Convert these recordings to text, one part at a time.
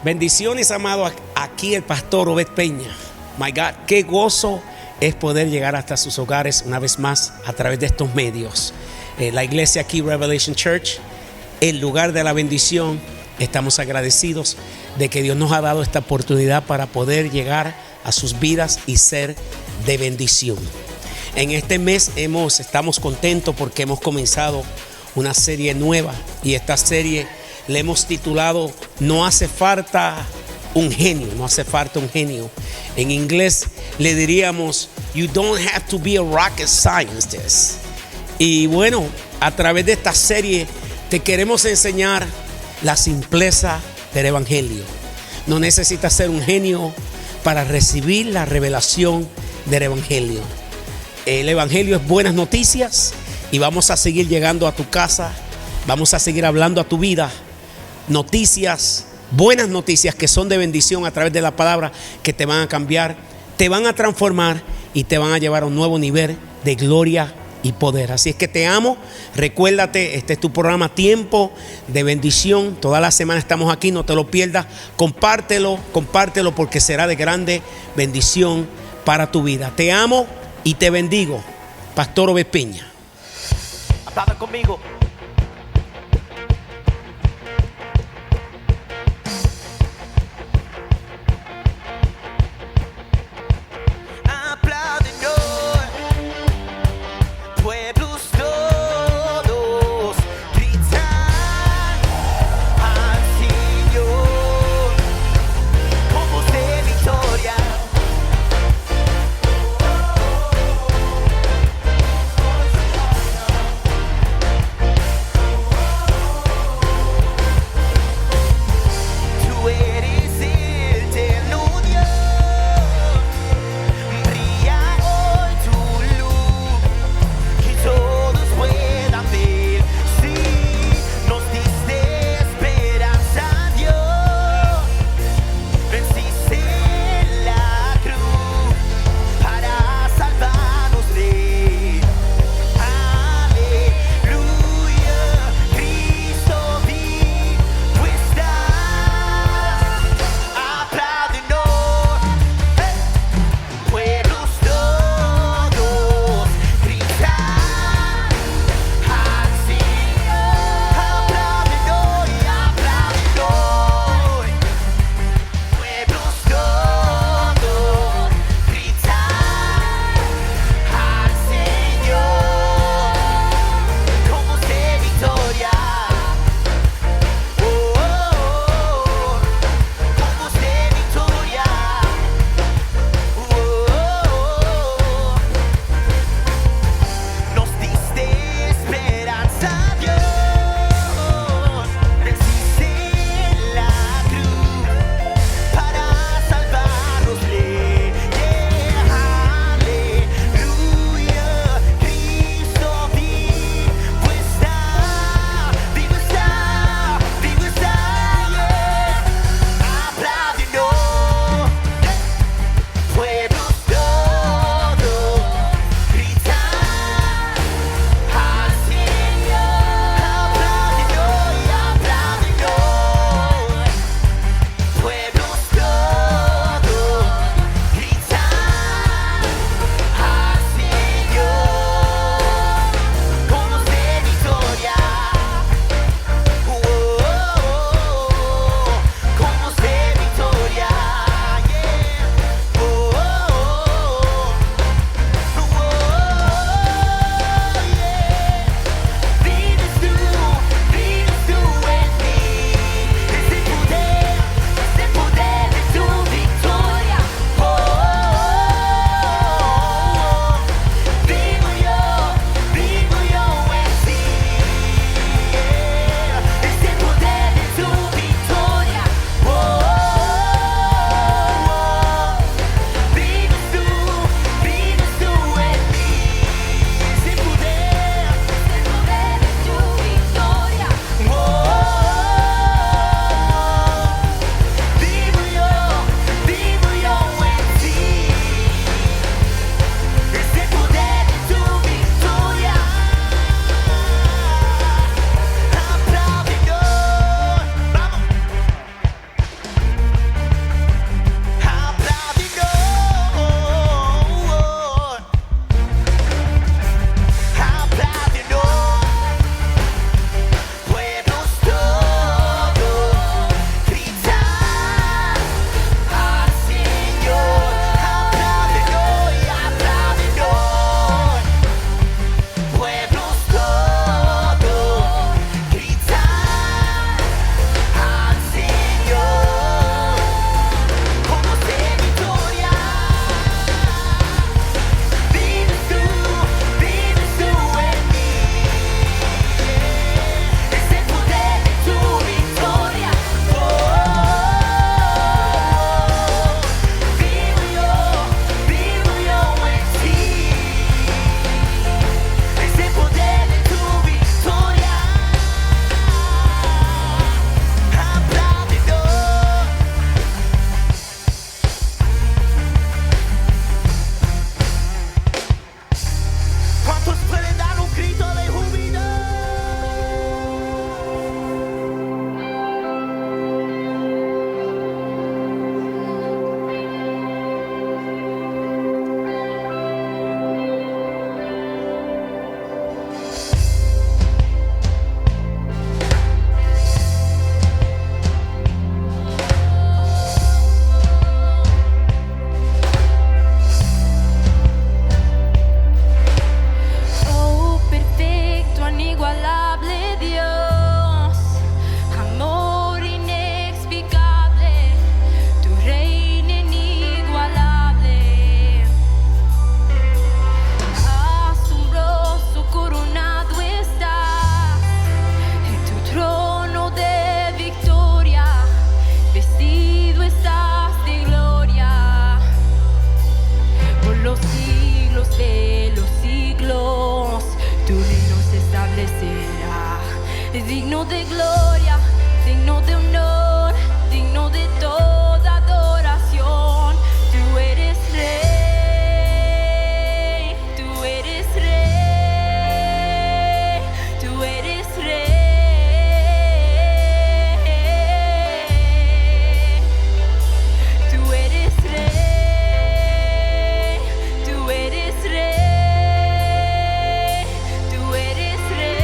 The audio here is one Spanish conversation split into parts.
Bendiciones, amado. Aquí el pastor Obed Peña. My God, qué gozo es poder llegar hasta sus hogares una vez más a través de estos medios. La iglesia aquí, Revelation Church, el lugar de la bendición. Estamos agradecidos de que Dios nos ha dado esta oportunidad para poder llegar a sus vidas y ser de bendición. En este mes estamos contentos porque hemos comenzado una serie nueva, y esta serie le hemos titulado No hace falta un genio, no hace falta un genio. En inglés le diríamos You don't have to be a rocket scientist. Y bueno, a través de esta serie te queremos enseñar la simpleza del evangelio. No necesitas ser un genio para recibir la revelación del evangelio. El evangelio es buenas noticias, y vamos a seguir llegando a tu casa, vamos a seguir hablando a tu vida. Noticias, buenas noticias que son de bendición a través de la palabra, que te van a cambiar, te van a transformar y te van a llevar a un nuevo nivel de gloria y poder. Así es que te amo. Recuérdate, este es tu programa Tiempo de Bendición. Toda la semana estamos aquí, no te lo pierdas. Compártelo porque será de grande bendición para tu vida. Te amo y te bendigo. Pastor Obed Peña. Aplaudan conmigo. digno de gloria, digno de honor, digno de toda adoración. Tú eres rey, tú eres rey, tú eres rey. Tú eres rey, tú eres rey, tú eres rey.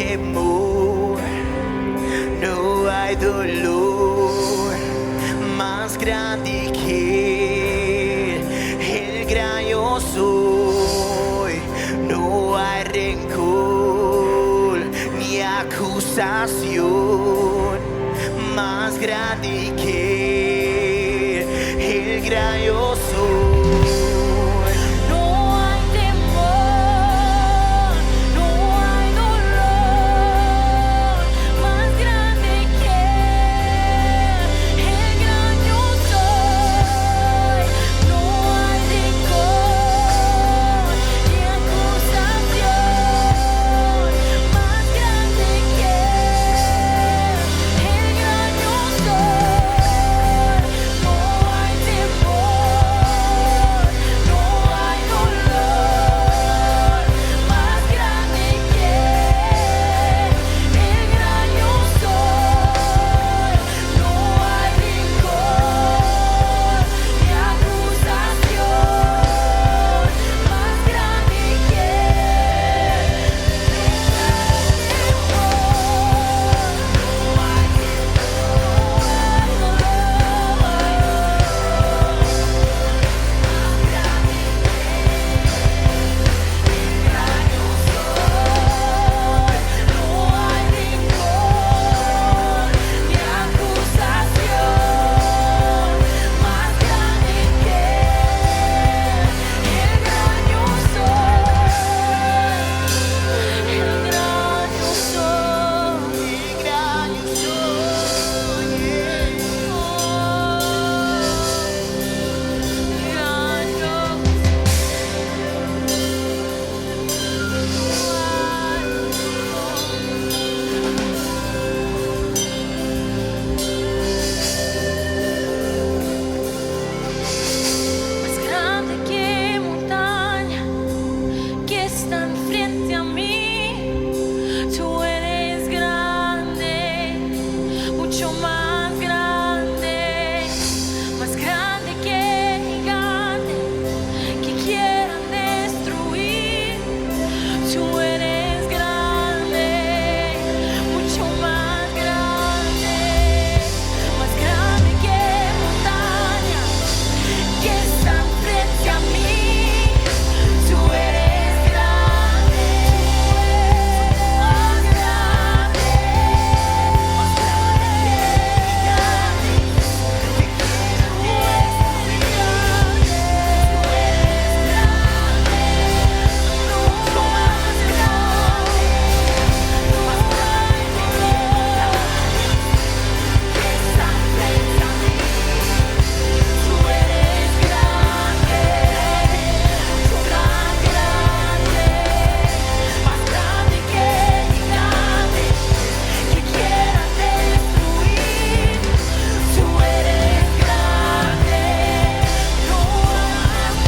temor, no hay dolor más grande que el gran yo soy. No hay rencor ni acusación más grande que el gran yo soy. No hay temor, no hay dolor más grande que el gran yo soy. No hay rencor ni acusación más grande que el gran yo soy. No hay temor, no hay dolor más grande que el gran yo soy. No hay rencor ni acusación más grande que más grande que montaña que están frente a mí. Tú eres grande, mucho más grande que gigante que quieran destruir. Tú eres grande, mucho más grande que montaña que están frente a mí. Tú eres grande, más grande que gigante que quieran destruir. Tú eres grande, mucho más grande que están frente a mí. Tú eres grande, mucho más grande que gigante que quieran destruir. Tú eres grande, no hay temor,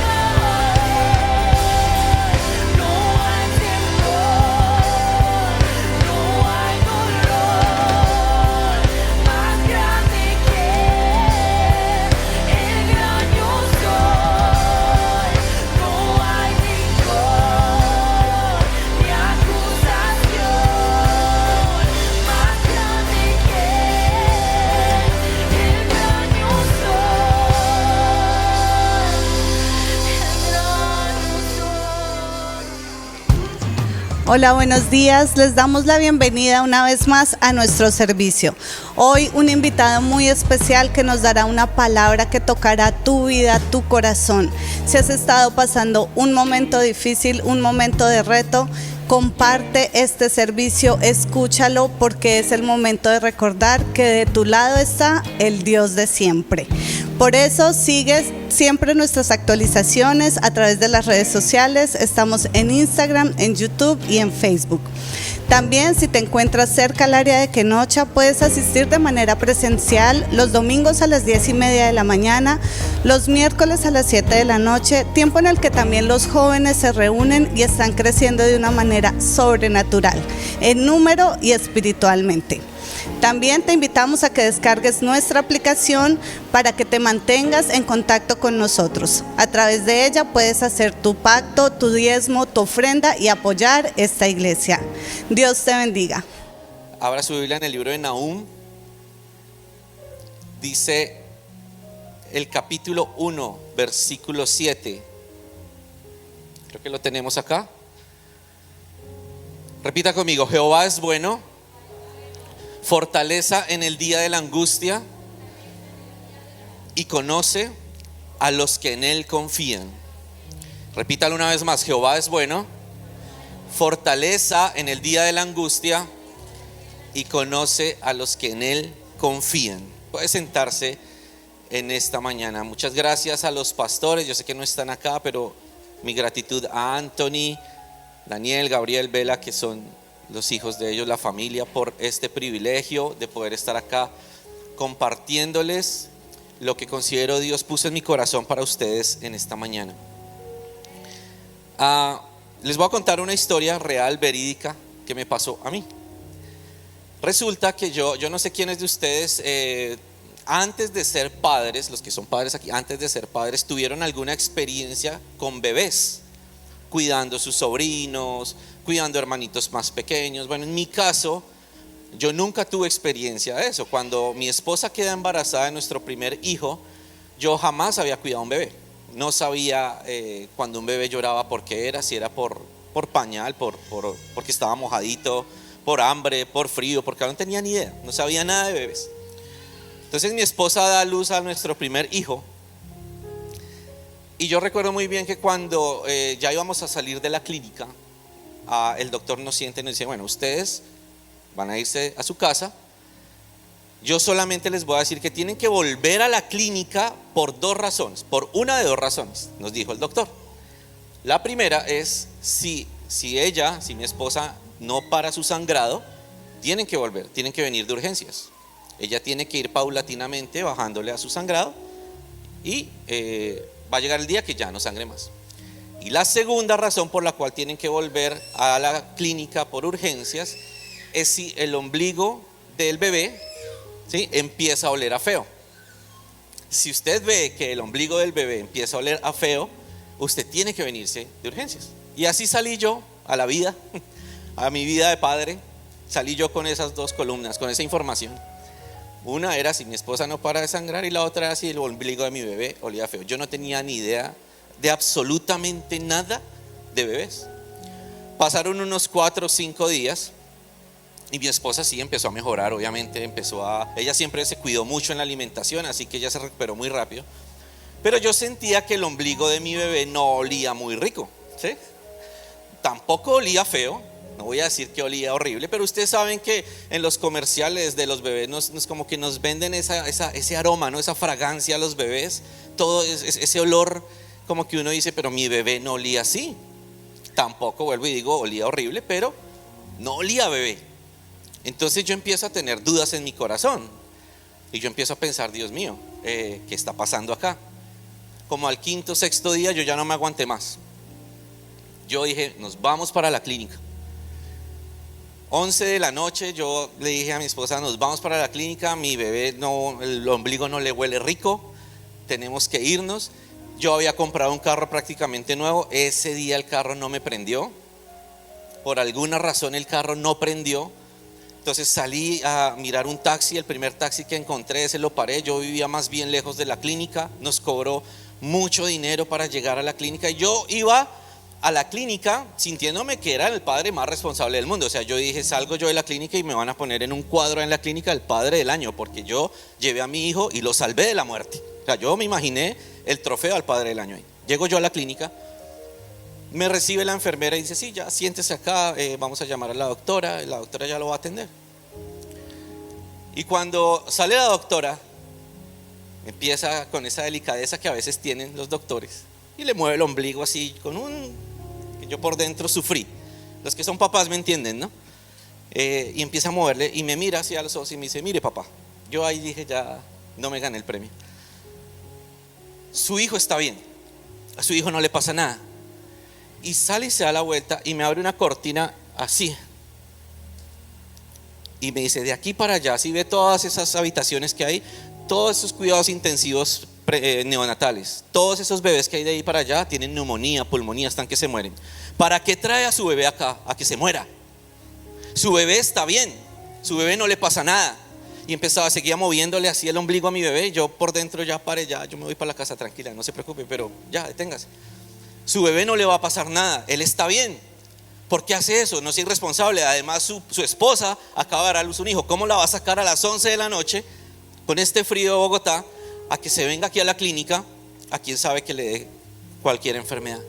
no hay dolor más grande que el gran yo soy. No hay rencor ni acusación más grande que el gran yo soy. Hola, buenos días. Les damos la bienvenida una vez más a nuestro servicio. Hoy un invitado muy especial que nos dará una palabra que tocará tu vida, tu corazón. Si has estado pasando un momento difícil, un momento de reto, comparte este servicio, escúchalo porque es el momento de recordar que de tu lado está el Dios de siempre. Por eso sigues siempre nuestras actualizaciones a través de las redes sociales. Estamos en Instagram, en YouTube y en Facebook. También, si te encuentras cerca al área de Quenocha, puedes asistir de manera presencial los domingos a las 10:30 de la mañana, los miércoles a las 7 de la noche, tiempo en el que también los jóvenes se reúnen y están creciendo de una manera sobrenatural, en número y espiritualmente. También te invitamos a que descargues nuestra aplicación para que te mantengas en contacto con nosotros. A través de ella puedes hacer tu pacto, tu diezmo, tu ofrenda y apoyar esta iglesia. Dios te bendiga. Abra su Biblia en el libro de Nahum. Dice el capítulo 1, versículo 7. Creo que lo tenemos acá. Repita conmigo: Jehová es bueno, fortaleza en el día de la angustia, y conoce a los que en él confían. Repítalo una vez más: Jehová es bueno, fortaleza en el día de la angustia, y conoce a los que en él confían. Puede sentarse en esta mañana. Muchas gracias a los pastores. Yo sé que no están acá, pero mi gratitud a Anthony, Daniel, Gabriel, Vela, que son los hijos de ellos, la familia, por este privilegio de poder estar acá compartiéndoles lo que considero Dios puso en mi corazón para ustedes en esta mañana. Les voy a contar una historia real, verídica, que me pasó a mí. Resulta que yo no sé quiénes de ustedes antes de ser padres, los que son padres aquí, antes de ser padres, tuvieron alguna experiencia con bebés, cuidando sus sobrinos, cuidando hermanitos más pequeños. Bueno, en mi caso, yo nunca tuve experiencia de eso. Cuando mi esposa queda embarazada de nuestro primer hijo, yo jamás había cuidado a un bebé. No sabía cuando un bebé lloraba por qué era, si era por pañal, porque estaba mojadito, por hambre, por frío, porque no tenía ni idea, no sabía nada de bebés. Entonces mi esposa da a luz a nuestro primer hijo, y yo recuerdo muy bien que cuando ya íbamos a salir de la clínica, el doctor nos siente y nos dice: bueno, ustedes van a irse a su casa. Yo solamente les voy a decir que tienen que volver a la clínica por una de dos razones, nos dijo el doctor. La primera es si mi esposa no para su sangrado, tienen que volver, tienen que venir de urgencias. Ella tiene que ir paulatinamente bajándole a su sangrado, y va a llegar el día que ya no sangre más. Y la segunda razón por la cual tienen que volver a la clínica por urgencias es si el ombligo del bebé, ¿sí?, empieza a oler a feo. Si usted ve que el ombligo del bebé empieza a oler a feo, usted tiene que venirse de urgencias. Y así salí yo a la vida, a mi vida de padre. Salí yo con esas dos columnas, con esa información. Una era si mi esposa no para de sangrar, y la otra era si el ombligo de mi bebé olía feo. Yo no tenía ni idea de absolutamente nada de bebés. Pasaron unos 4 o 5 días y mi esposa sí empezó a mejorar. Obviamente ella siempre se cuidó mucho en la alimentación, así que ella se recuperó muy rápido. Pero yo sentía que el ombligo de mi bebé no olía muy rico, ¿sí? Tampoco olía feo. No voy a decir que olía horrible, pero ustedes saben que en los comerciales de los bebés nos como que nos venden ese aroma, ¿no? Esa fragancia a los bebés, todo ese olor, como que uno dice: pero mi bebé no olía así. Tampoco, vuelvo y digo, olía horrible, pero no olía a bebé. Entonces yo empiezo a tener dudas en mi corazón, y yo empiezo a pensar: Dios mío, ¿qué está pasando acá? Como al 5º, 6º día yo ya no me aguanté más. Yo dije: nos vamos para la clínica. 11 de la noche yo le dije a mi esposa: nos vamos para la clínica, mi bebé el ombligo no le huele rico, tenemos que irnos. Yo había comprado un carro prácticamente nuevo. Ese día el carro no me prendió, por alguna razón el carro no prendió. Entonces salí a mirar un taxi. El primer taxi que encontré, ese lo paré. Yo vivía más bien lejos de la clínica, nos cobró mucho dinero para llegar a la clínica, y yo iba a la clínica sintiéndome que era el padre más responsable del mundo. O sea, yo dije: salgo yo de la clínica y me van a poner en un cuadro en la clínica el padre del año, porque yo llevé a mi hijo y lo salvé de la muerte. O sea, yo me imaginé el trofeo al padre del año ahí. Llego yo a la clínica, me recibe la enfermera y dice: sí, ya siéntese acá, vamos a llamar a la doctora ya lo va a atender. Y cuando sale la doctora, empieza con esa delicadeza que a veces tienen los doctores, y le mueve el ombligo así que yo por dentro sufrí. Los que son papás me entienden, ¿no? Y empieza a moverle y me mira hacia los ojos y me dice: mire, papá. Yo ahí dije: ya no me gané el premio. Su hijo está bien, a su hijo no le pasa nada. Y sale y se da la vuelta y me abre una cortina así, y me dice: de aquí para allá, si ve todas esas habitaciones que hay, todos esos cuidados intensivos neonatales. Todos esos bebés que hay de ahí para allá tienen neumonía, pulmonía, están que se mueren. ¿Para qué trae a su bebé acá? A que se muera. Su bebé está bien, su bebé no le pasa nada. Y seguía moviéndole así el ombligo a mi bebé. Y yo por dentro ya paré, ya, yo me voy para la casa, tranquila, no se preocupe, pero ya, deténgase. Su bebé no le va a pasar nada, él está bien. ¿Por qué hace eso? No es irresponsable. Además su esposa acaba de dar a luz un hijo. ¿Cómo la va a sacar a las 11 de la noche con este frío de Bogotá a que se venga aquí a la clínica a quien sabe que le dé cualquier enfermedad?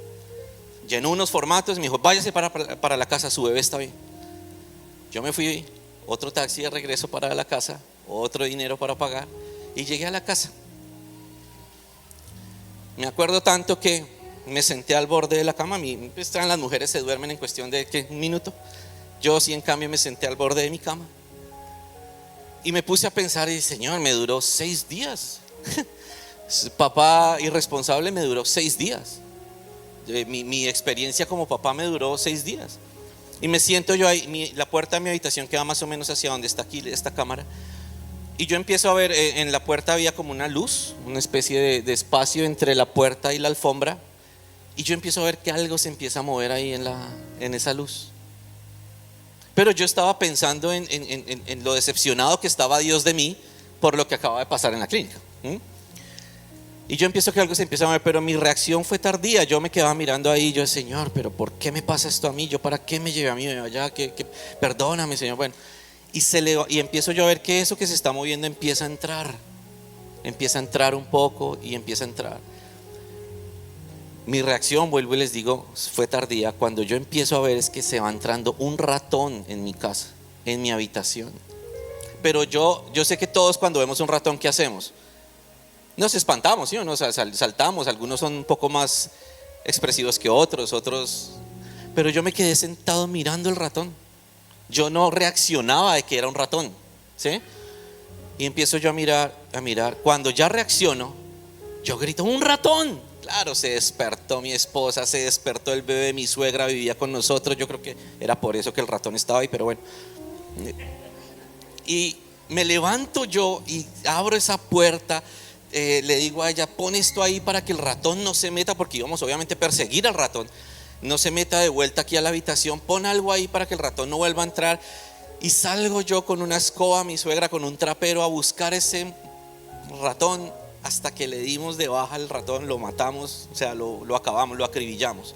Llenó unos formatos y me dijo, váyase para la casa, su bebé está bien. Yo me fui, otro taxi de regreso para la casa, otro dinero para pagar, y llegué a la casa. Me acuerdo tanto que me senté al borde de la cama. Las mujeres se duermen en cuestión de un minuto. Yo sí, en cambio, me senté al borde de mi cama y me puse a pensar, y Señor, me duró 6 días. Papá irresponsable me duró 6 días. Mi experiencia como papá me duró 6 días. Y me siento yo ahí, la puerta de mi habitación queda más o menos hacia donde está aquí esta cámara. Y yo empiezo a ver, en la puerta había como una luz, una especie de espacio entre la puerta y la alfombra. Y yo empiezo a ver que algo se empieza a mover ahí en esa luz. Pero yo estaba pensando en lo decepcionado que estaba Dios de mí por lo que acaba de pasar en la clínica. Y yo empiezo que algo se empieza a mover, pero mi reacción fue tardía. Yo me quedaba mirando ahí, yo, Señor, pero ¿por qué me pasa esto a mí? ¿Yo para qué me llevé a mí allá? Perdóname, Señor. Bueno, y empiezo yo a ver que eso que se está moviendo empieza a entrar un poco y empieza a entrar. Mi reacción, vuelvo y les digo, fue tardía. Cuando yo empiezo a ver es que se va entrando un ratón en mi casa, en mi habitación. Pero yo sé que todos cuando vemos un ratón, ¿qué hacemos? Nos espantamos, ¿sí o no? O sea, saltamos, algunos son un poco más expresivos que otros. Pero yo me quedé sentado mirando el ratón. Yo no reaccionaba de que era un ratón, ¿sí? Y empiezo yo a mirar. Cuando ya reacciono, yo grito, ¡un ratón! Claro, se despertó mi esposa, se despertó el bebé, mi suegra vivía con nosotros. Yo creo que era por eso que el ratón estaba ahí, pero bueno. Y me levanto yo y abro esa puerta. Le digo a ella, pon esto ahí para que el ratón no se meta, porque íbamos obviamente a perseguir al ratón, no se meta de vuelta aquí a la habitación. Pon algo ahí para que el ratón no vuelva a entrar. Y salgo yo con una escoba, mi suegra con un trapero, a buscar ese ratón, hasta que le dimos de baja al ratón, lo matamos, o sea, lo acabamos, lo acribillamos.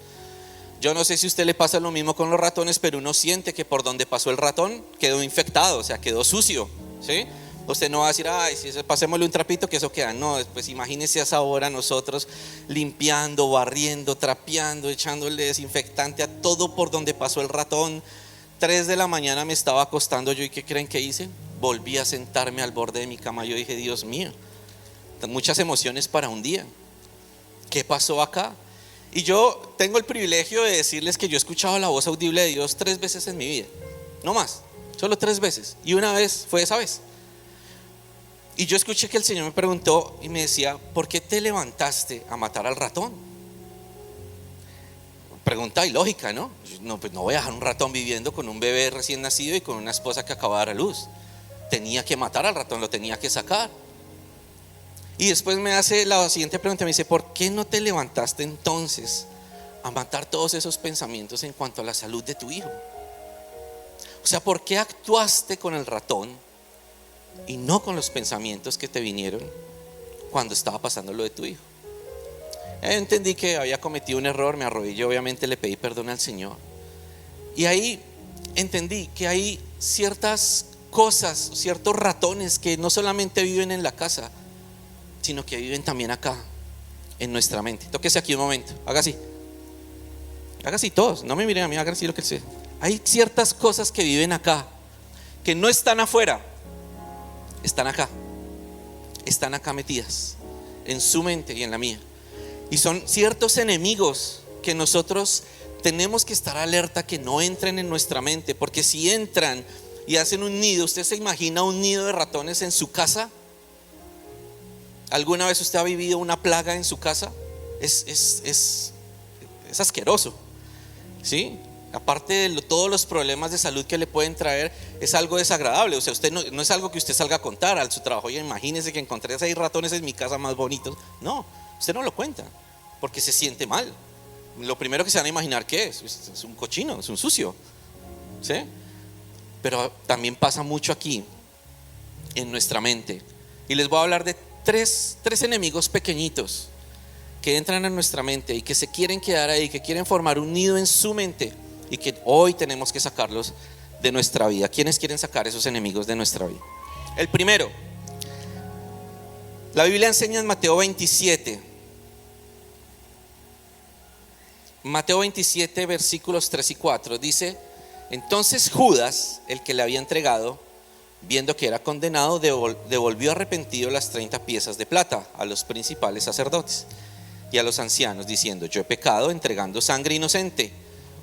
Yo no sé si a usted le pasa lo mismo con los ratones, pero uno siente que por donde pasó el ratón quedó infectado, o sea, quedó sucio, ¿sí? Usted no va a decir, ay, si pasémosle un trapito que eso queda. No, pues imagínese a esa hora nosotros limpiando, barriendo, trapeando, echándole desinfectante a todo por donde pasó el ratón. 3 de la mañana me estaba acostando yo, y ¿qué creen que hice? Volví a sentarme al borde de mi cama. Yo dije, Dios mío, muchas emociones para un día. ¿Qué pasó acá? Y yo tengo el privilegio de decirles que yo he escuchado la voz audible de Dios 3 veces en mi vida. No más, solo 3 veces. Y una vez fue esa vez. Y yo escuché que el Señor me preguntó y me decía, ¿por qué te levantaste a matar al ratón? Pregunta ilógica, ¿no? No, pues no voy a dejar un ratón viviendo con un bebé recién nacido y con una esposa que acaba de dar a luz. Tenía que matar al ratón, lo tenía que sacar. Y después me hace la siguiente pregunta, me dice, ¿por qué no te levantaste entonces a matar todos esos pensamientos en cuanto a la salud de tu hijo? O sea, ¿por qué actuaste con el ratón y no con los pensamientos que te vinieron cuando estaba pasando lo de tu hijo? Entendí que había cometido un error, me arrodillé, obviamente le pedí perdón al Señor. Y ahí entendí que hay ciertas cosas, ciertos ratones que no solamente viven en la casa, sino que viven también acá, en nuestra mente. Tóquese aquí un momento, haga así todos, no me miren a mí, haga así lo que sea. Hay ciertas cosas que viven acá, que no están afuera, están acá metidas en su mente y en la mía. Y son ciertos enemigos que nosotros tenemos que estar alerta que no entren en nuestra mente, porque si entran y hacen un nido, ¿usted se imagina un nido de ratones en su casa? ¿Alguna vez usted ha vivido una plaga en su casa? Es asqueroso, ¿sí? aparte de todos los problemas de salud que le pueden traer, es algo desagradable. O sea, usted no es algo que usted salga a contar a su trabajo. Oye, imagínese que encontré 6 ratones en mi casa más bonitos. No, usted no lo cuenta porque se siente mal. Lo primero que se van a imaginar que es un cochino, es un sucio, ¿sí? Pero también pasa mucho aquí en nuestra mente. Y les voy a hablar de tres enemigos pequeñitos que entran en nuestra mente y que se quieren quedar ahí, que quieren formar un nido en su mente y que hoy tenemos que sacarlos de nuestra vida. ¿Quiénes quieren sacar esos enemigos de nuestra vida? El primero, la Biblia enseña en Mateo 27, versículos 3 y 4, dice: entonces Judas, el que le había entregado, viendo que era condenado, devolvió arrepentido las 30 piezas de plata a los principales sacerdotes y a los ancianos, diciendo: yo he pecado entregando sangre inocente.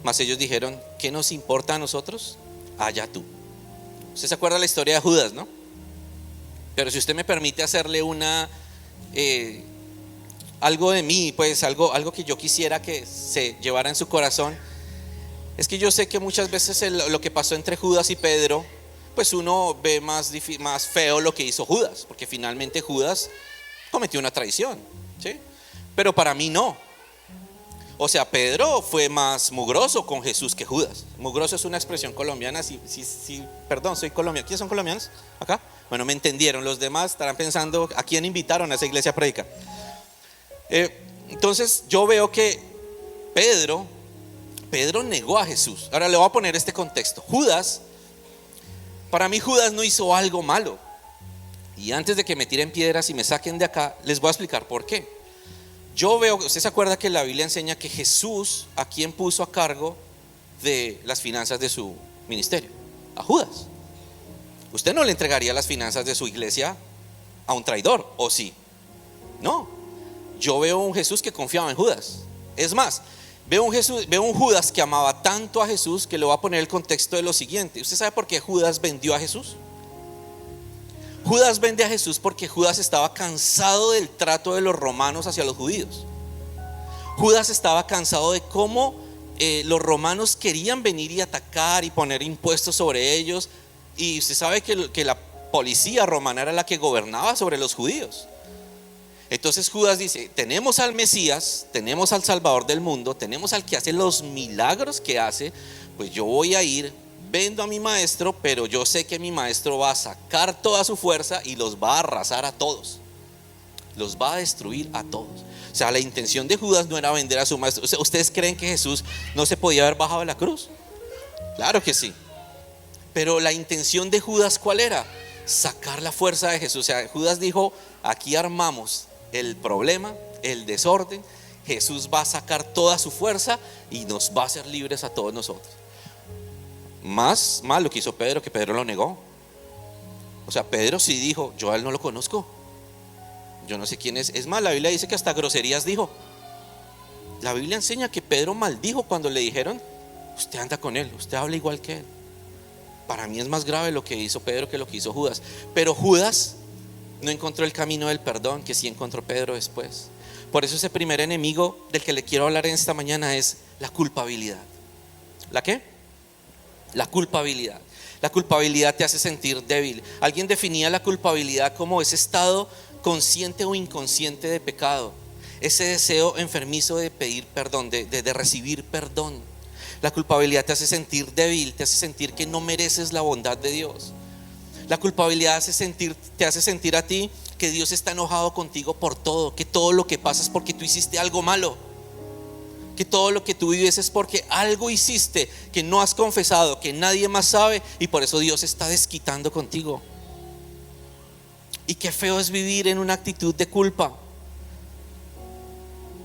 Mas ellos dijeron: ¿qué nos importa a nosotros? Allá tú. Usted se acuerda la historia de Judas, ¿no? Pero si usted me permite hacerle algo de mí, pues algo que yo quisiera que se llevara en su corazón, es que yo sé que muchas veces lo que pasó entre Judas y Pedro, pues uno ve más feo lo que hizo Judas, porque finalmente Judas cometió una traición, ¿sí? Pero para mí no. O sea, Pedro fue más mugroso con Jesús que Judas. Mugroso es una expresión colombiana. Perdón, soy colombiano. ¿Quiénes son colombianos acá? Bueno, me entendieron. Los demás estarán pensando a quién invitaron a esa iglesia a predicar. Entonces yo veo que Pedro negó a Jesús. Ahora le voy a poner este contexto. Para mí Judas no hizo algo malo. Y antes de que me tiren piedras y me saquen de acá, les voy a explicar por qué. Yo veo, usted se acuerda que la Biblia enseña que Jesús, ¿a quién puso a cargo de las finanzas de su ministerio? A Judas. Usted no le entregaría las finanzas de su iglesia a un traidor, ¿o sí? No. Yo veo un Jesús que confiaba en Judas. Es más, veo un Judas que amaba tanto a Jesús, que le voy a poner el contexto de lo siguiente. ¿Usted sabe por qué Judas vendió a Jesús? Judas vende a Jesús porque Judas estaba cansado del trato de los romanos hacia los judíos. Judas estaba cansado de cómo los romanos querían venir y atacar y poner impuestos sobre ellos. Y usted sabe que la policía romana era la que gobernaba sobre los judíos. Entonces Judas dice: tenemos al Mesías, tenemos al Salvador del mundo, tenemos al que hace los milagros que hace, pues yo voy a ir, vendo a mi maestro, pero yo sé que mi maestro va a sacar toda su fuerza y los va a arrasar a todos, los va a destruir a todos. O sea, la intención de Judas no era vender a su maestro. ¿Ustedes creen que Jesús no se podía haber bajado de la cruz? Claro que sí. Pero la intención de Judas, ¿cuál era? Sacar la fuerza de Jesús. O sea, Judas dijo: aquí armamos el problema, el desorden, Jesús va a sacar toda su fuerza y nos va a hacer libres a todos nosotros. Más lo que hizo Pedro, que Pedro lo negó. O sea, Pedro sí dijo: yo a él no lo conozco, yo no sé quién es. Es más, la Biblia dice que hasta groserías dijo. La Biblia enseña que Pedro maldijo cuando le dijeron: usted anda con él, usted habla igual que él. Para mí es más grave lo que hizo Pedro que lo que hizo Judas. Pero Judas no encontró el camino del perdón que sí encontró Pedro después. Por eso ese primer enemigo del que le quiero hablar en esta mañana es la culpabilidad. ¿La qué? La culpabilidad. La culpabilidad te hace sentir débil. Alguien definía la culpabilidad como ese estado consciente o inconsciente de pecado, ese deseo enfermizo de pedir perdón, de recibir perdón. La culpabilidad te hace sentir débil, te hace sentir que no mereces la bondad de Dios. La culpabilidad te hace sentir a ti que Dios está enojado contigo por todo, que todo lo que pasa es porque tú hiciste algo malo, que todo lo que tú vives es porque algo hiciste que no has confesado, que nadie más sabe, y por eso Dios está desquitando contigo. Y qué feo es vivir en una actitud de culpa.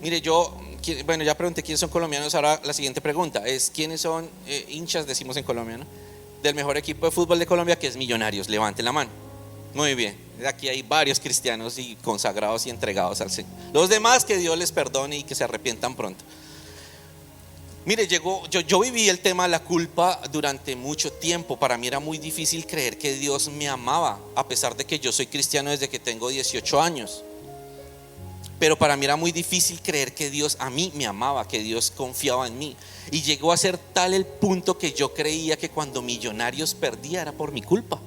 Mire, ya pregunté quiénes son colombianos. Ahora la siguiente pregunta es: ¿quiénes son hinchas, decimos en Colombia, ¿no?, del mejor equipo de fútbol de Colombia, que es Millonarios? Levanten la mano. Muy bien, aquí hay varios cristianos y consagrados y entregados al Señor. Los demás, que Dios les perdone y que se arrepientan pronto. Mire, yo viví el tema de la culpa durante mucho tiempo. Para mí era muy difícil creer que Dios me amaba, a pesar de que yo soy cristiano desde que tengo 18 años. Pero para mí era muy difícil creer que Dios a mí me amaba, que Dios confiaba en mí. Y llegó a ser tal el punto que yo creía que cuando Millonarios perdía era por mi culpa.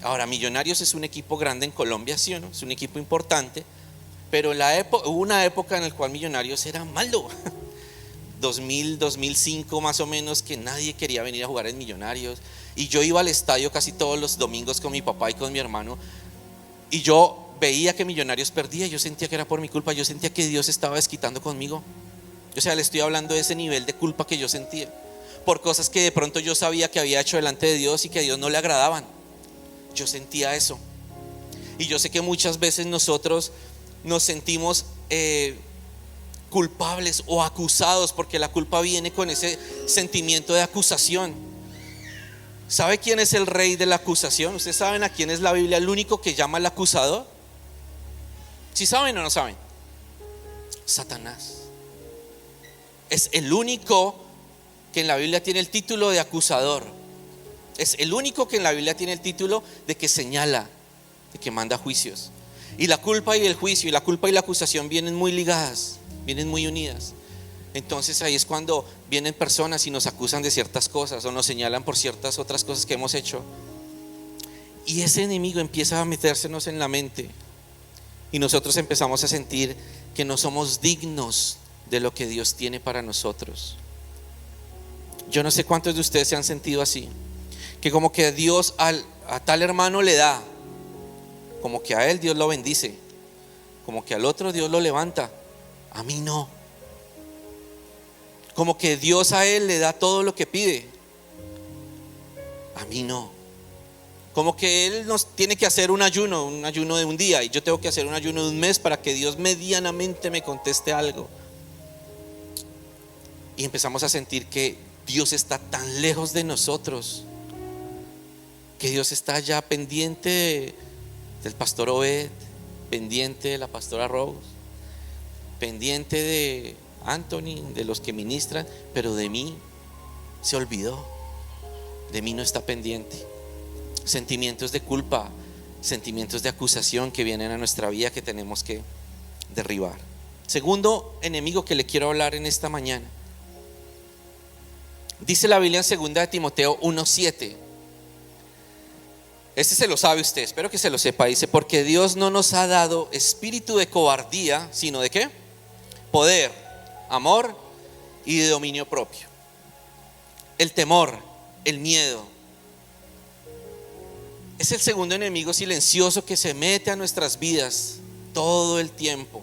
Ahora, Millonarios es un equipo grande en Colombia, ¿sí o no? Es un equipo importante. Pero hubo una época en la cual Millonarios era malo. 2000, 2005 más o menos, que nadie quería venir a jugar en Millonarios. Y yo iba al estadio casi todos los domingos con mi papá y con mi hermano. Y yo veía que Millonarios perdía, yo sentía que era por mi culpa, yo sentía que Dios estaba desquitando conmigo. O sea, le estoy hablando de ese nivel de culpa que yo sentía por cosas que de pronto yo sabía que había hecho delante de Dios y que a Dios no le agradaban. Yo sentía eso. Y yo sé que muchas veces nosotros nos sentimos culpables o acusados, porque la culpa viene con ese sentimiento de acusación. ¿Sabe quién es el rey de la acusación? ¿Ustedes saben a quién es la Biblia el único que llama al acusador? ¿Sí saben o no saben? Satanás. Es el único que en la Biblia tiene el título de acusador. Es el único que en la Biblia tiene el título de que señala, de que manda juicios. Y la culpa y el juicio, y la culpa y la acusación vienen muy ligadas, vienen muy unidas. Entonces ahí es cuando vienen personas y nos acusan de ciertas cosas o nos señalan por ciertas otras cosas que hemos hecho. Y ese enemigo empieza a metérsenos en la mente y nosotros empezamos a sentir que no somos dignos de lo que Dios tiene para nosotros. Yo no sé cuántos de ustedes se han sentido así, que como que Dios a tal hermano le da, como que a él Dios lo bendice, como que al otro Dios lo levanta, a mí no. Como que Dios a él le da todo lo que pide, a mí no. Como que él nos tiene que hacer un ayuno de un día, y yo tengo que hacer un ayuno de un mes para que Dios medianamente me conteste algo. Y empezamos a sentir que Dios está tan lejos de nosotros, que Dios está ya pendiente del pastor Obed, pendiente de la pastora Rose, pendiente de Anthony, de los que ministran, pero de mí se olvidó, de mí no está pendiente. Sentimientos de culpa, sentimientos de acusación que vienen a nuestra vida que tenemos que derribar. Segundo enemigo que le quiero hablar en esta mañana, dice la Biblia en 2 de Timoteo 1:7. Este se lo sabe usted, espero que se lo sepa. Dice: porque Dios no nos ha dado espíritu de cobardía, sino de ¿qué? Poder, amor y de dominio propio. El temor, el miedo, es el segundo enemigo silencioso que se mete a nuestras vidas todo el tiempo.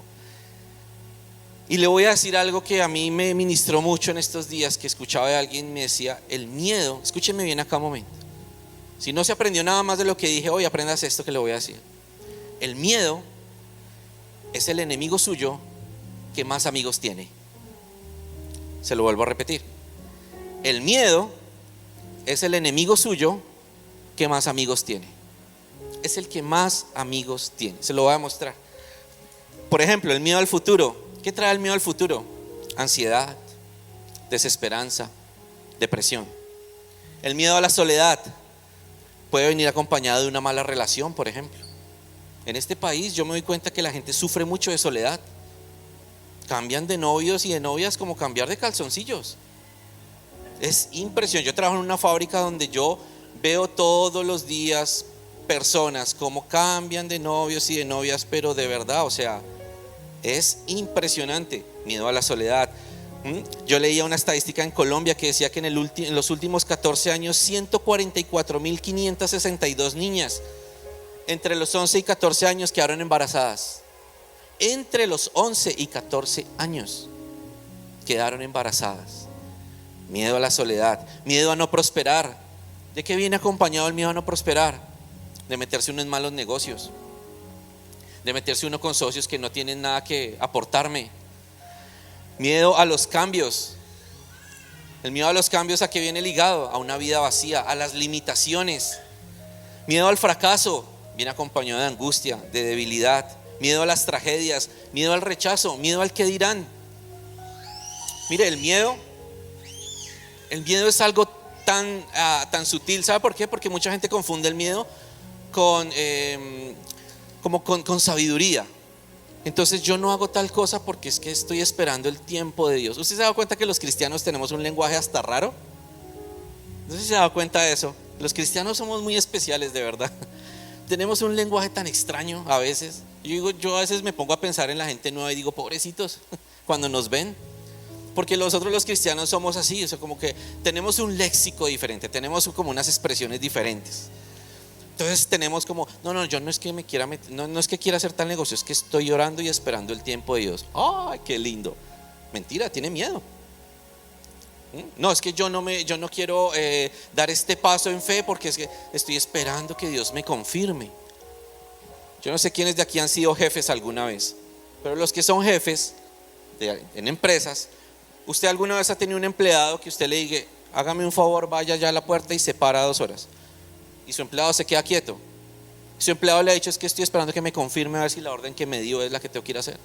Y le voy a decir algo que a mí me ministró mucho en estos días, que escuchaba de alguien y me decía: el miedo, escúcheme bien acá un momento, si no se aprendió nada más de lo que dije hoy, aprendas esto que le voy a decir. El miedo es el enemigo suyo que más amigos tiene. Se lo vuelvo a repetir: el miedo es el enemigo suyo que más amigos tiene. Es el que más amigos tiene. Se lo voy a mostrar. Por ejemplo, el miedo al futuro. ¿Qué trae el miedo al futuro? Ansiedad, desesperanza, depresión. El miedo a la soledad puede venir acompañado de una mala relación, por ejemplo. En este país yo me doy cuenta que la gente sufre mucho de soledad. Cambian de novios y de novias como cambiar de calzoncillos. Es impresionante. Yo trabajo en una fábrica donde yo veo todos los días personas como cambian de novios y de novias, pero de verdad, o sea, es impresionante. Miedo a la soledad. Yo leía una estadística en Colombia que decía que en los últimos 14 años 144.562 niñas entre los 11 y 14 años quedaron embarazadas. Entre los 11 y 14 años quedaron embarazadas. Miedo a la soledad, miedo a no prosperar. ¿De qué viene acompañado el miedo a no prosperar? De meterse uno en malos negocios, de meterse uno con socios que no tienen nada que aportarme. Miedo a los cambios. El miedo a los cambios, ¿a qué viene ligado? A una vida vacía, a las limitaciones. Miedo al fracaso viene acompañado de angustia, de debilidad. Miedo a las tragedias, miedo al rechazo, miedo al que dirán. Mire, el miedo es algo tan sutil. ¿Sabe por qué? Porque mucha gente confunde el miedo con como con sabiduría. Entonces yo no hago tal cosa porque es que estoy esperando el tiempo de Dios. ¿Usted se ha dado cuenta que los cristianos tenemos un lenguaje hasta raro? No sé si se ha dado cuenta de eso. Los cristianos somos muy especiales, de verdad. Tenemos un lenguaje tan extraño a veces. Yo a veces me pongo a pensar en la gente nueva y digo, pobrecitos, cuando nos ven. Porque nosotros los cristianos somos así, o sea, como que tenemos un léxico diferente, tenemos como unas expresiones diferentes. Entonces tenemos como, no, yo no es que me quiera meter, no es que quiera hacer tal negocio, es que estoy orando y esperando el tiempo de Dios. ¡Ay, qué lindo! Mentira, tiene miedo. No, es que yo no quiero dar este paso en fe porque es que estoy esperando que Dios me confirme. Yo no sé quiénes de aquí han sido jefes alguna vez, pero los que son jefes en empresas, ¿usted alguna vez ha tenido un empleado que usted le diga, hágame un favor, vaya ya a la puerta y se para 2 horas? Y su empleado se queda quieto. Su empleado le ha dicho, es que estoy esperando que me confirme a ver si la orden que me dio es la que tengo que ir a hacer.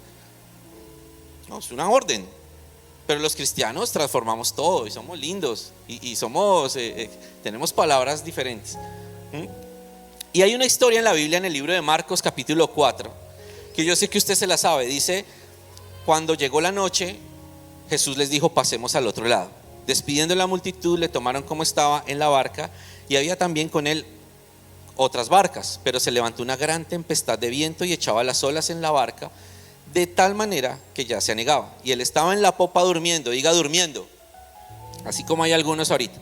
No, es una orden. Pero los cristianos transformamos todo y somos lindos y tenemos palabras diferentes. Y hay una historia en la Biblia, en el libro de Marcos capítulo 4, que yo sé que usted se la sabe. Dice, cuando llegó la noche, Jesús les dijo, pasemos al otro lado. Despidiendo a la multitud, le tomaron como estaba en la barca, y había también con él otras barcas, pero se levantó una gran tempestad de viento y echaba las olas en la barca, de tal manera que ya se anegaba. Y él estaba en la popa durmiendo, diga durmiendo, así como hay algunos ahorita.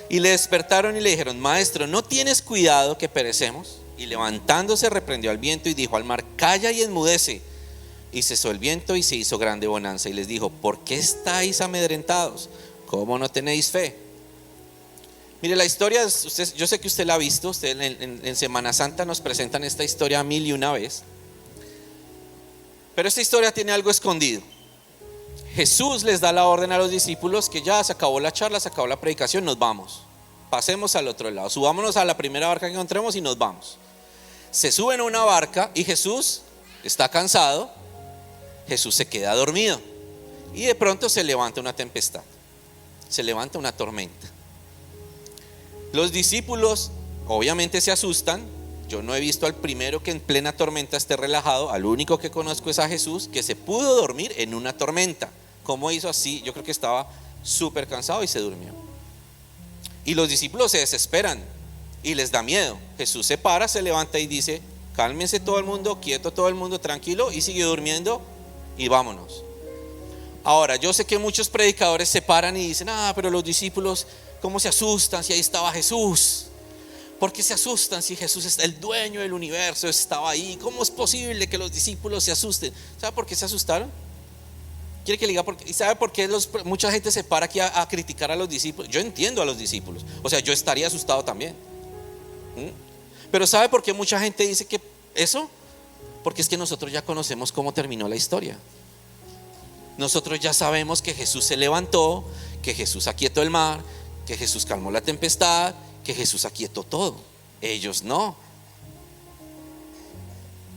Y le despertaron y le dijeron, maestro, ¿no tienes cuidado que perecemos? Y levantándose reprendió al viento y dijo al mar, calla y enmudece. Y cesó el viento y se hizo grande bonanza. Y les dijo, ¿por qué estáis amedrentados? ¿Cómo no tenéis fe? Mire, la historia, yo sé que usted la ha visto. Usted en Semana Santa nos presentan esta historia 1001 vez. Pero esta historia tiene algo escondido. Jesús les da la orden a los discípulos que ya se acabó la charla, se acabó la predicación, nos vamos. Pasemos al otro lado, subámonos a la primera barca que encontremos y nos vamos. Se suben a una barca y Jesús está cansado. Jesús se queda dormido y de pronto se levanta una tempestad, se levanta una tormenta. Los discípulos obviamente se asustan. Yo no he visto al primero que en plena tormenta esté relajado. Al único que conozco es a Jesús, que se pudo dormir en una tormenta. ¿Cómo hizo así? Yo creo que estaba súper cansado y se durmió. Y los discípulos se desesperan y les da miedo. Jesús se para, se levanta y dice, cálmense todo el mundo, quieto todo el mundo, tranquilo, y sigue durmiendo y vámonos. Ahora, yo sé que muchos predicadores se paran y dicen, pero los discípulos, ¿cómo se asustan si ahí estaba Jesús? ¿Por qué se asustan si Jesús es el dueño del universo, estaba ahí? ¿Cómo es posible que los discípulos se asusten? ¿Sabe por qué se asustaron? ¿Quiere que le diga por qué? ¿Y sabe por qué mucha gente se para aquí a criticar a los discípulos? Yo entiendo a los discípulos, o sea, yo estaría asustado también. Pero ¿sabe por qué mucha gente dice que eso? Porque es que nosotros ya conocemos cómo terminó la historia. Nosotros ya sabemos que Jesús se levantó, que Jesús aquietó el mar, que Jesús calmó la tempestad, que Jesús aquietó todo. Ellos no.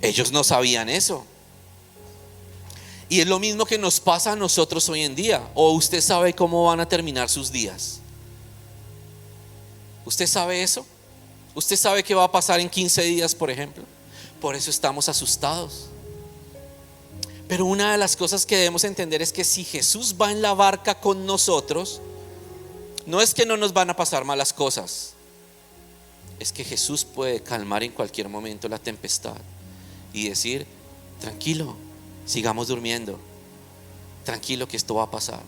Ellos no sabían eso. Y es lo mismo que nos pasa a nosotros hoy en día. ¿O usted sabe cómo van a terminar sus días? ¿Usted sabe eso? ¿Usted sabe qué va a pasar en 15 días, por ejemplo? Por eso estamos asustados. Pero una de las cosas que debemos entender es que si Jesús va en la barca con nosotros, no es que no nos van a pasar malas cosas, es que Jesús puede calmar en cualquier momento la tempestad y decir, tranquilo, sigamos durmiendo, tranquilo que esto va a pasar.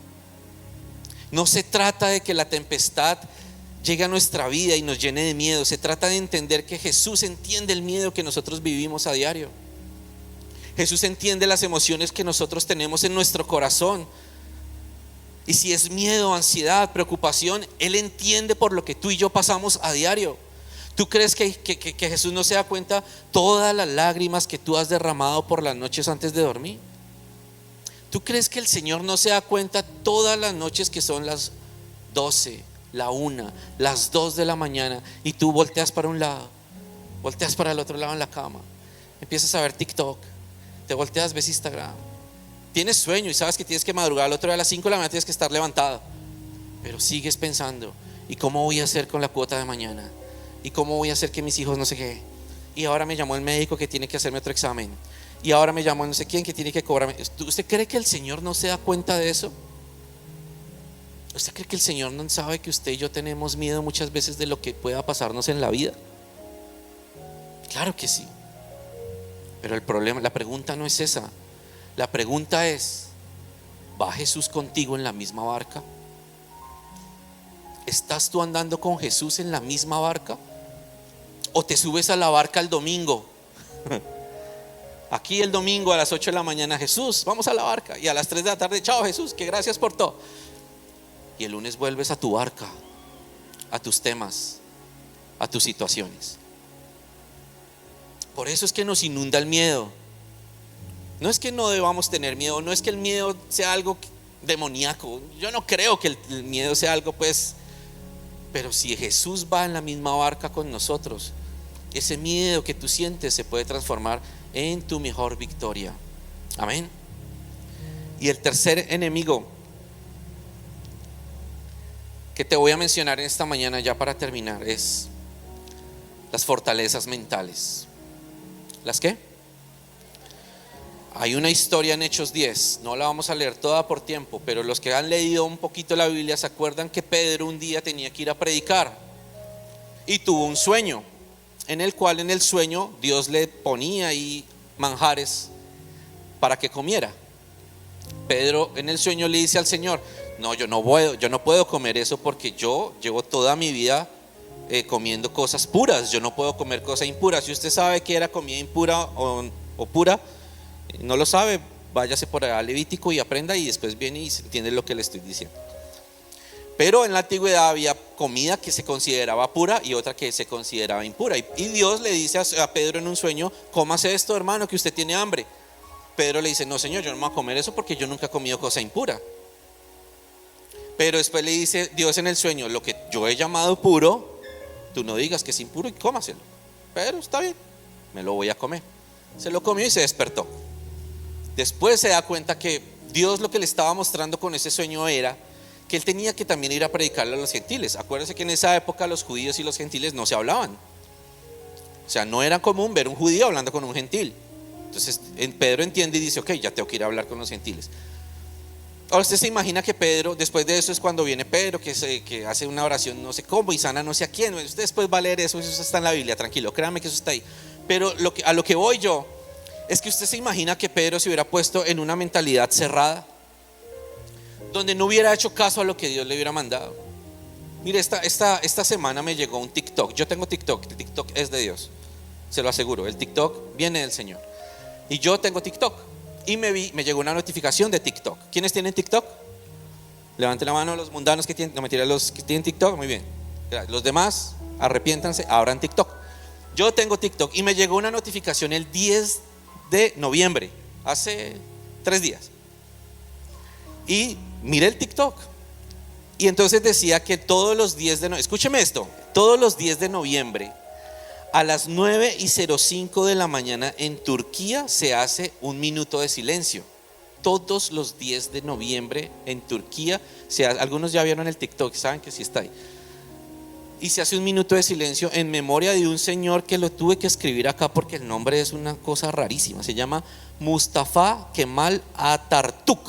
No se trata de que la tempestad llegue a nuestra vida y nos llene de miedo. Se trata de entender que Jesús entiende el miedo que nosotros vivimos a diario. Jesús entiende las emociones que nosotros tenemos en nuestro corazón. Y si es miedo, ansiedad, preocupación, Él entiende por lo que tú y yo pasamos a diario. ¿Tú crees que Jesús no se da cuenta todas las lágrimas que tú has derramado por las noches antes de dormir? ¿Tú crees que el Señor no se da cuenta todas las noches que son las 12, la 1, las 2 de la mañana y tú volteas para un lado, volteas para el otro lado en la cama, empiezas a ver TikTok, te volteas, ves Instagram, tienes sueño y sabes que tienes que madrugar al otro día a las 5 de la mañana, tienes que estar levantado, pero sigues pensando, ¿y cómo voy a hacer con la cuota de mañana? ¿Y cómo voy a hacer que mis hijos no sé qué? y ahora me llamó el médico que tiene que hacerme otro examen, y ahora me llamó no sé quién que tiene que cobrarme. ¿Usted cree que el Señor no se da cuenta de eso? ¿Usted cree que el Señor no sabe que usted y yo tenemos miedo muchas veces de lo que pueda pasarnos en la vida? Claro que sí. Pero el problema, la pregunta no es esa. La pregunta es: ¿va Jesús contigo en la misma barca? ¿Estás tú andando con Jesús en la misma barca? ¿O te subes a la barca el domingo? Aquí el domingo a las 8 de la mañana, Jesús, vamos a la barca. Y a las 3 de la tarde, chao Jesús, que gracias por todo. Y el lunes vuelves a tu barca, a tus temas, a tus situaciones. Por eso es que nos inunda el miedo. No es que no debamos tener miedo, no es que el miedo sea algo demoníaco. Yo no creo que el miedo sea algo, pues, pero si Jesús va en la misma barca con nosotros, ese miedo que tú sientes se puede transformar en tu mejor victoria. Amén. Y el tercer enemigo que te voy a mencionar en esta mañana, ya para terminar, es las fortalezas mentales. ¿Las qué? Hay una historia en Hechos 10, no la vamos a leer toda por tiempo, pero los que han leído un poquito la Biblia se acuerdan que Pedro un día tenía que ir a predicar y tuvo un sueño, en el cual en el sueño Dios le ponía ahí manjares para que comiera. Pedro en el sueño le dice al Señor: no, yo no puedo comer eso, porque yo llevo toda mi vida comiendo cosas puras, yo no puedo comer cosas impuras. Si usted sabe que era comida impura o pura, no lo sabe, váyase por allá a Levítico y aprenda, y después viene y se entiende lo que le estoy diciendo. Pero en la antigüedad había comida que se consideraba pura y otra que se consideraba impura, y Dios le dice a Pedro en un sueño: cómase esto, hermano, que usted tiene hambre. Pedro le dice: no, Señor, yo no me voy a comer eso, porque yo nunca he comido cosa impura. Pero después le dice Dios en el sueño: lo que yo he llamado puro, tú no digas que es impuro, y cómaselo. Pero está bien, me lo voy a comer. Se lo comió y se despertó. Después se da cuenta que Dios lo que le estaba mostrando con ese sueño era que él tenía que también ir a predicarle a los gentiles. Acuérdense que en esa época los judíos y los gentiles no se hablaban. O sea, no era común ver un judío hablando con un gentil. Entonces Pedro entiende y dice: ok, ya tengo que ir a hablar con los gentiles. Ahora usted se imagina que Pedro, después de eso es cuando viene Pedro, que hace una oración no sé cómo y sana no sé a quién. Usted después va a leer eso está en la Biblia, tranquilo, créame que eso está ahí. Pero a lo que voy yo es que usted se imagina que Pedro se hubiera puesto en una mentalidad cerrada, donde no hubiera hecho caso a lo que Dios le hubiera mandado. Mire, esta semana me llegó un TikTok. Yo tengo TikTok, el TikTok es de Dios, se lo aseguro, el TikTok viene del Señor. Y yo tengo TikTok y me llegó una notificación de TikTok. ¿Quiénes tienen TikTok? Levanten la mano los mundanos que tienen, no mentira, los que tienen TikTok, muy bien. Los demás, arrepiéntanse, abran TikTok. Yo tengo TikTok y me llegó una notificación el 10 de noviembre, hace 3 días. Y miré el TikTok y entonces decía que todos los 10 de noviembre, escúcheme esto, todos los 10 de noviembre a las 9:05 de la mañana en Turquía se hace un minuto de silencio. Todos los 10 de noviembre en Turquía se hace, algunos ya vieron el TikTok, saben que sí está ahí. Y se hace un minuto de silencio en memoria de un señor que lo tuve que escribir acá porque el nombre es una cosa rarísima. Se llama Mustafa Kemal Atatürk.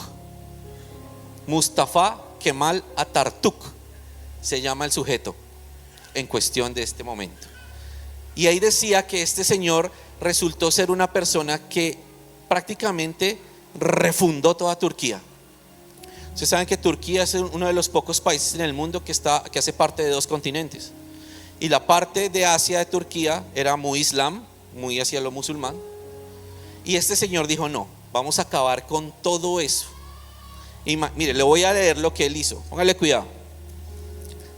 Mustafa Kemal Atatürk se llama el sujeto en cuestión de este momento. Y ahí decía que este señor resultó ser una persona que prácticamente refundó toda Turquía. Ustedes saben que Turquía es uno de los pocos países en el mundo que hace parte de 2 continentes. Y la parte de Asia de Turquía era muy islam, muy hacia lo musulmán. Y este señor dijo: no, vamos a acabar con todo eso. Y mire, le voy a leer lo que él hizo, póngale cuidado.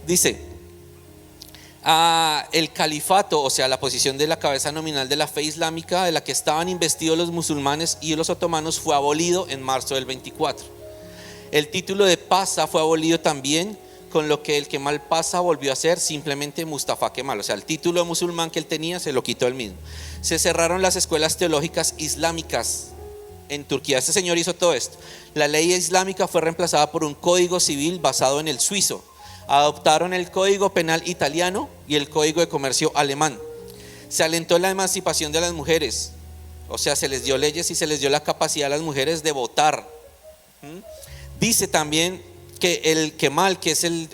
Dice: el califato, o sea, la posición de la cabeza nominal de la fe islámica, de la que estaban investidos los musulmanes y los otomanos, fue abolido en marzo del 24. El título de Pasha fue abolido también, con lo que el Kemal Pasha volvió a ser simplemente Mustafa Kemal. O sea, el título de musulmán que él tenía se lo quitó él mismo. Se cerraron las escuelas teológicas islámicas en Turquía. Este señor hizo todo esto. La ley islámica fue reemplazada por un código civil basado en el suizo. Adoptaron el código penal italiano y el código de comercio alemán. Se alentó la emancipación de las mujeres, o sea, se les dio leyes y se les dio la capacidad a las mujeres de votar. Dice también que el kemal, que es el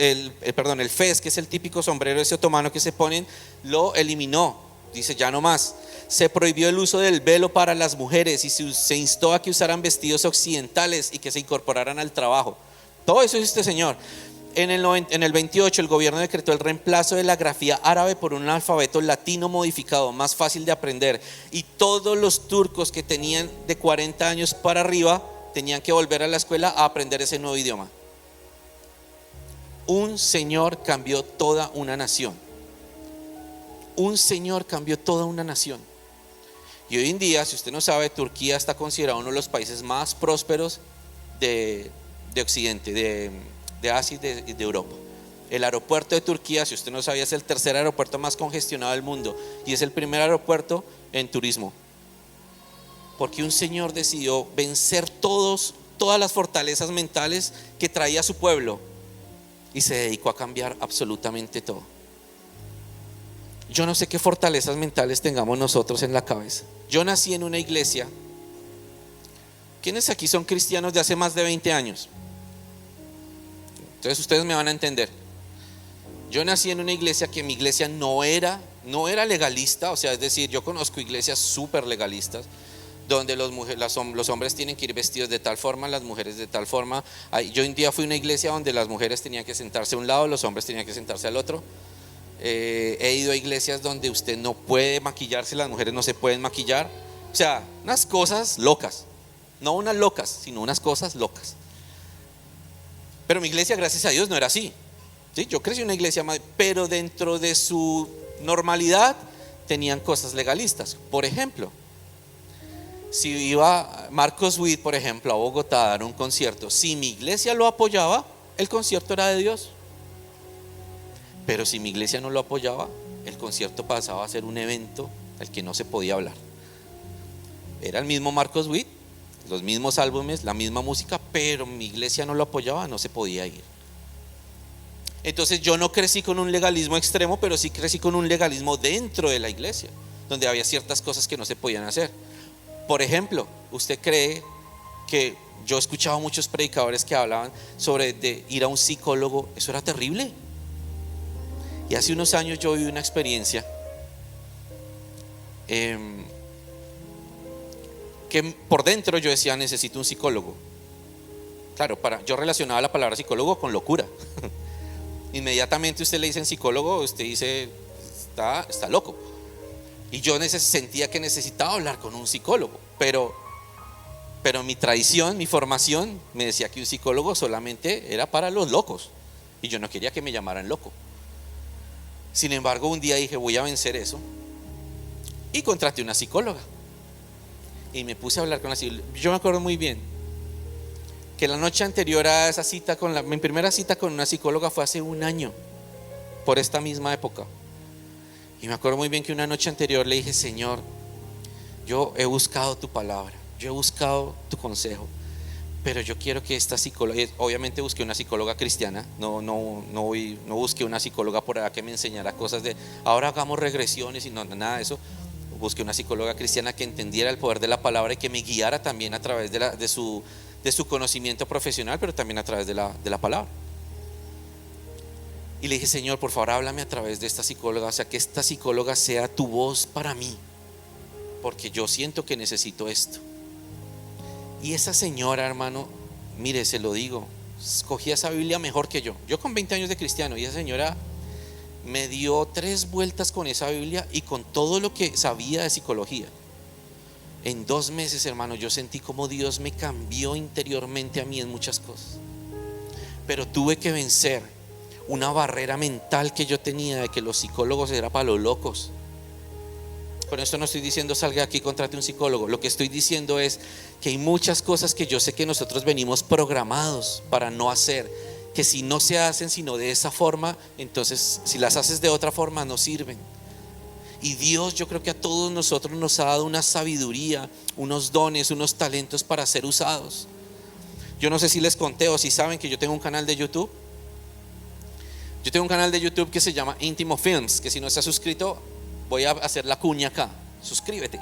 fez, que es el típico sombrero ese otomano que se ponen, lo eliminó. Dice ya no más. Se prohibió el uso del velo para las mujeres y se instó a que usaran vestidos occidentales y que se incorporaran al trabajo. Todo eso hizo este señor. En el 28 el gobierno decretó el reemplazo de la grafía árabe por un alfabeto latino modificado, más fácil de aprender, y todos los turcos que tenían de 40 años para arriba tenían que volver a la escuela a aprender ese nuevo idioma. Un señor cambió toda una nación. Un señor cambió toda una nación. Y hoy en día, si usted no sabe, Turquía está considerado uno de los países más prósperos de Occidente, de Asia y de Europa. El aeropuerto de Turquía, si usted no sabía, es el tercer aeropuerto más congestionado del mundo y es el primer aeropuerto en turismo. Porque un señor decidió vencer todas las fortalezas mentales que traía su pueblo y se dedicó a cambiar absolutamente todo. Yo no sé qué fortalezas mentales tengamos nosotros en la cabeza. Yo nací en una iglesia. ¿Quiénes aquí son cristianos de hace más de 20 años? Entonces ustedes me van a entender. Yo nací en una iglesia que mi iglesia no era legalista, o sea, es decir, yo conozco iglesias súper legalistas, donde los hombres tienen que ir vestidos de tal forma, las mujeres de tal forma. Yo un día fui a una iglesia donde las mujeres tenían que sentarse a un lado, los hombres tenían que sentarse al otro. He ido a iglesias donde usted no puede maquillarse, las mujeres no se pueden maquillar. O sea, unas cosas locas. No unas locas, sino unas cosas locas. Pero mi iglesia, gracias a Dios, no era así. ¿Sí? Yo crecí en una iglesia, pero dentro de su normalidad tenían cosas legalistas. Por ejemplo, si iba Marcos Witt, por ejemplo, a Bogotá a dar un concierto, si mi iglesia lo apoyaba, el concierto era de Dios. Pero si mi iglesia no lo apoyaba, el concierto pasaba a ser un evento al que no se podía hablar. Era el mismo Marcos Witt, los mismos álbumes, la misma música, pero mi iglesia no lo apoyaba, no se podía ir. Entonces yo no crecí con un legalismo extremo, pero sí crecí con un legalismo dentro de la iglesia, donde había ciertas cosas que no se podían hacer. Por ejemplo, ¿usted cree que yo he escuchado muchos predicadores que hablaban sobre de ir a un psicólogo? Eso era terrible. Y hace unos años yo viví una experiencia que por dentro yo decía, necesito un psicólogo. Claro, yo relacionaba la palabra psicólogo con locura. Inmediatamente usted le dice psicólogo, usted dice, está loco. Y yo sentía que necesitaba hablar con un psicólogo, pero mi tradición, mi formación me decía que un psicólogo solamente era para los locos y yo no quería que me llamaran loco. Sin embargo, un día dije, voy a vencer eso y contraté una psicóloga y me puse a hablar con la psicóloga. Yo me acuerdo muy bien que la noche anterior a esa cita, mi primera cita con una psicóloga fue hace un año, por esta misma época. Y me acuerdo muy bien que una noche anterior le dije, Señor, yo he buscado tu palabra, yo he buscado tu consejo, pero yo quiero que esta psicóloga, obviamente busqué una psicóloga cristiana, no busqué una psicóloga por allá que me enseñara cosas de ahora hagamos regresiones y nada de eso. Busqué una psicóloga cristiana que entendiera el poder de la palabra y que me guiara también a través de su conocimiento profesional, pero también a través de la palabra. Y le dije, Señor, por favor, háblame a través de esta psicóloga, o sea, que esta psicóloga sea tu voz para mí, porque yo siento que necesito esto. Y esa señora, hermano, mire, se lo digo, escogía esa Biblia mejor que yo. Yo con 20 años de cristiano, y esa señora me dio 3 vueltas con esa Biblia y con todo lo que sabía de psicología. En 2 meses, hermano, yo sentí como Dios me cambió interiormente a mí en muchas cosas. Pero tuve que vencer una barrera mental que yo tenía de que los psicólogos eran para los locos. Con esto no estoy diciendo salga de aquí y contrate un psicólogo. Lo que estoy diciendo es que hay muchas cosas que yo sé que nosotros venimos programados para no hacer, que si no se hacen sino de esa forma, entonces si las haces de otra forma no sirven. Y Dios, yo creo que a todos nosotros nos ha dado una sabiduría, unos dones, unos talentos para ser usados. Yo no sé si les conté o si saben que yo tengo un canal de YouTube. Yo tengo un canal de YouTube que se llama Íntimo Films, que si no está suscrito, voy a hacer la cuña acá. Suscríbete.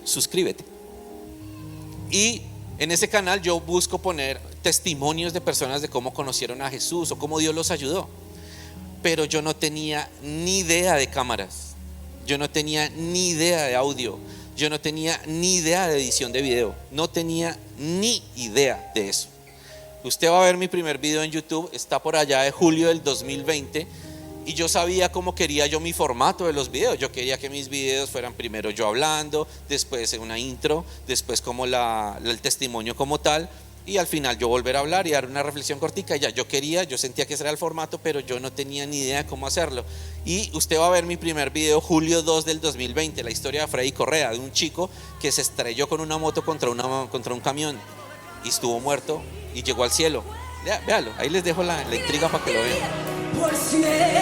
Suscríbete. Y en ese canal yo busco poner testimonios de personas de cómo conocieron a Jesús o cómo Dios los ayudó. Pero yo no tenía ni idea de cámaras, yo no tenía ni idea de audio, yo no tenía ni idea de edición de video, no tenía ni idea de eso. Usted va a ver mi primer video en YouTube, está por allá de julio del 2020. Y yo sabía cómo quería yo mi formato de los videos. Yo quería que mis videos fueran primero yo hablando, después una intro, después como el testimonio como tal, y al final yo volver a hablar y dar una reflexión cortica. Y ya yo sentía que ese era el formato, pero yo no tenía ni idea de cómo hacerlo. Y usted va a ver mi primer video julio 2 del 2020, la historia de Freddy Correa, de un chico que se estrelló con una moto contra un camión y estuvo muerto y llegó al cielo. Véalo, ahí les dejo la intriga para que lo vean. Por siempre.